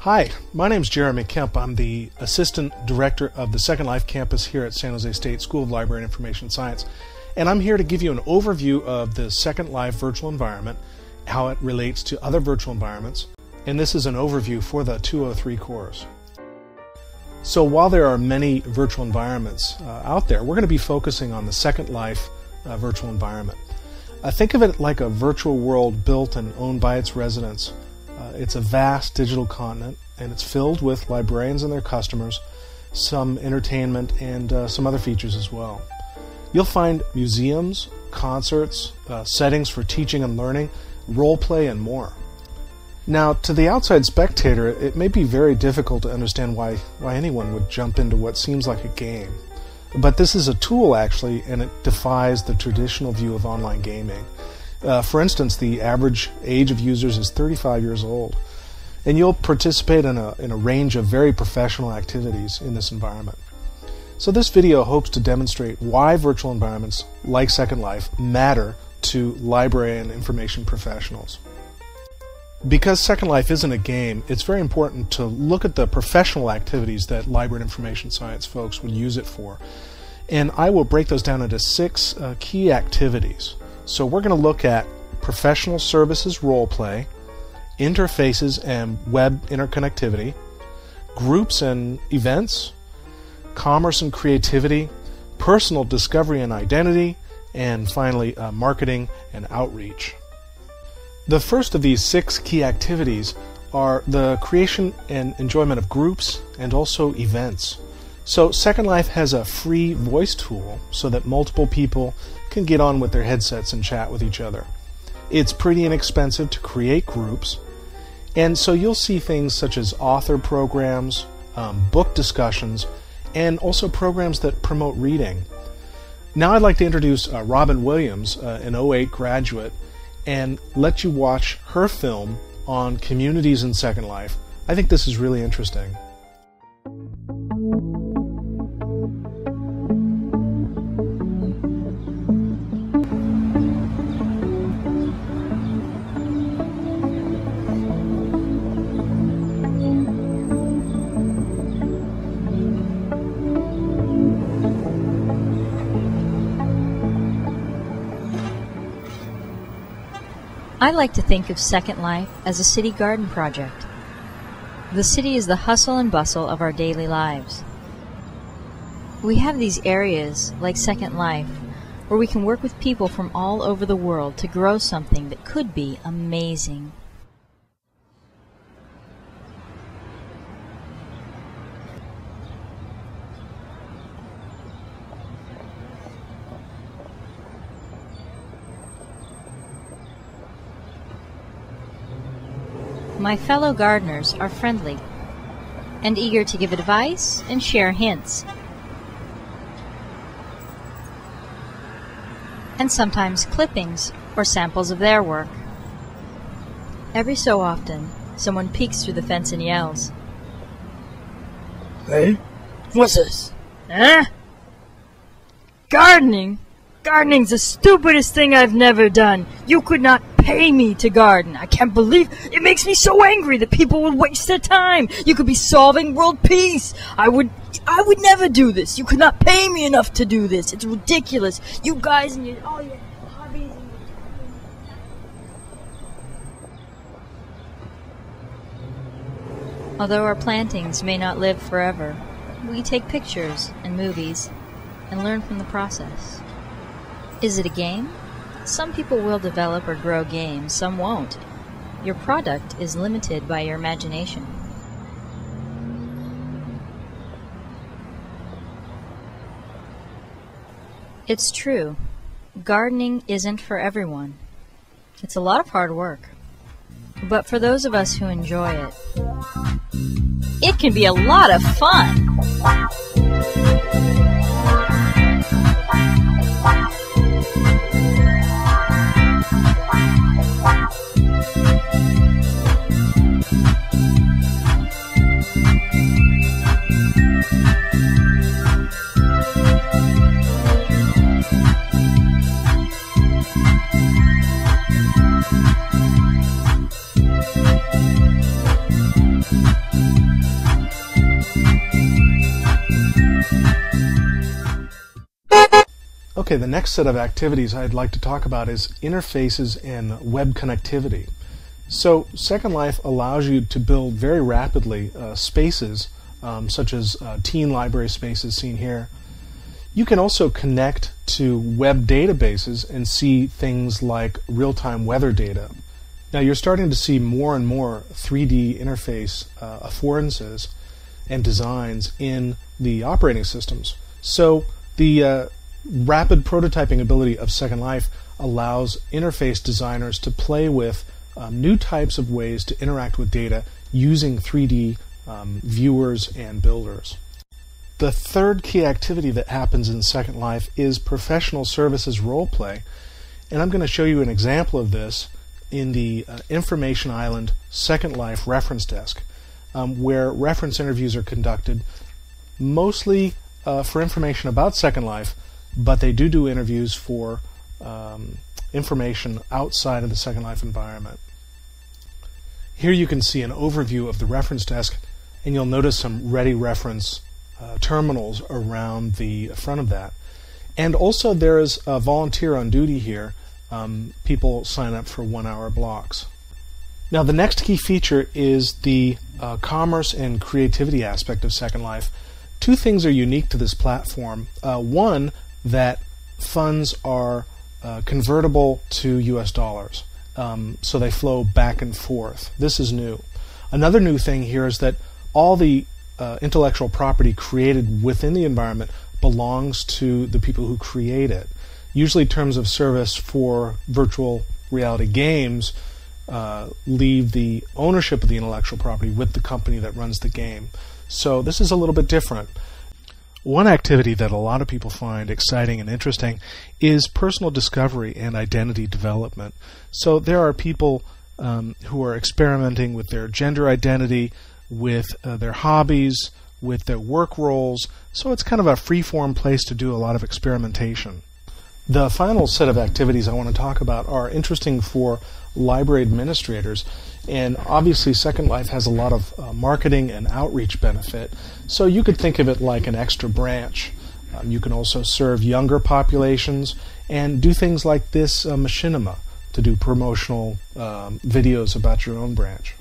Hi, my name is Jeremy Kemp. I'm the Assistant Director of the Second Life campus here at San Jose State School of Library and Information Science. And I'm here to give you an overview of the Second Life virtual environment, how it relates to other virtual environments, and this is an overview for the 203 course. So while there are many virtual environments out there, we're going to be focusing on the Second Life virtual environment. Think of it like a virtual world built and owned by its residents. It's a vast digital continent, and it's filled with librarians and their customers, some entertainment, and some other features as well. You'll find museums, concerts, settings for teaching and learning, role play, and more. Now, to the outside spectator, it may be very difficult to understand why anyone would jump into what seems like a game. But this is a tool, actually, and it defies the traditional view of online gaming. For instance, the average age of users is 35 years old, and you'll participate in a range of very professional activities in this environment. So this video hopes to demonstrate why virtual environments like Second Life matter to library and information professionals. Because Second Life isn't a game, it's very important to look at the professional activities that library and information science folks would use it for. And I will break those down into 6 key activities. So we're going to look at professional services role play, interfaces and web interconnectivity, groups and events, commerce and creativity, personal discovery and identity, and finally marketing and outreach. The first of these 6 key activities are the creation and enjoyment of groups and also events. So Second Life has a free voice tool so that multiple people can get on with their headsets and chat with each other. It's pretty inexpensive to create groups, and so you'll see things such as author programs, book discussions, and also programs that promote reading. Now I'd like to introduce Robin Williams, an 08 graduate, and let you watch her film on communities in Second Life. I think this is really interesting. I like to think of Second Life as a city garden project. The city is the hustle and bustle of our daily lives. We have these areas, like Second Life, where we can work with people from all over the world to grow something that could be amazing. My fellow gardeners are friendly and eager to give advice and share hints, and sometimes clippings or samples of their work. Every so often, someone peeks through the fence and yells, "Hey, what's this?" "Huh? Gardening? Gardening's the stupidest thing I've never done. You could not pay me to garden. I can't believe it. Makes me so angry that people would waste their time. You could be solving world peace. I would never do this. You could not pay me enough to do this. It's ridiculous. You guys and all your hobbies and Although our plantings may not live forever, we take pictures and movies and learn from the process. Is it a game? Some people will develop or grow games, some won't. Your product is limited by your imagination. It's true. Gardening isn't for everyone. It's a lot of hard work. But for those of us who enjoy it, it can be a lot of fun. Okay, the next set of activities I'd like to talk about is interfaces and web connectivity. So Second Life allows you to build very rapidly spaces, such as teen library spaces seen here. You can also connect to web databases and see things like real-time weather data. Now you're starting to see more and more 3D interface affordances and designs in the operating systems. So the rapid prototyping ability of Second Life allows interface designers to play with new types of ways to interact with data using 3D viewers and builders. The third key activity that happens in Second Life is professional services roleplay, and I'm going to show you an example of this in the Information Island Second Life reference desk, where reference interviews are conducted mostly for information about Second Life, but they do interviews for information outside of the Second Life environment. Here you can see an overview of the reference desk, and you'll notice some ready reference terminals around the front of that. And also there is a volunteer on duty here. People sign up for 1-hour blocks. Now the next key feature is the commerce and creativity aspect of Second Life. Two things are unique to this platform. One, that funds are convertible to US dollars, so they flow back and forth. This is new. Another new thing here is that all the intellectual property created within the environment belongs to the people who create it. Usually terms of service for virtual reality games leave the ownership of the intellectual property with the company that runs the game. So this is a little bit different. One activity that a lot of people find exciting and interesting is personal discovery and identity development. So there are people who are experimenting with their gender identity, with their hobbies, with their work roles. So it's kind of a free-form place to do a lot of experimentation. The final set of activities I want to talk about are interesting for library administrators, and obviously Second Life has a lot of marketing and outreach benefit, so you could think of it like an extra branch. You can also serve younger populations and do things like this machinima to do promotional videos about your own branch.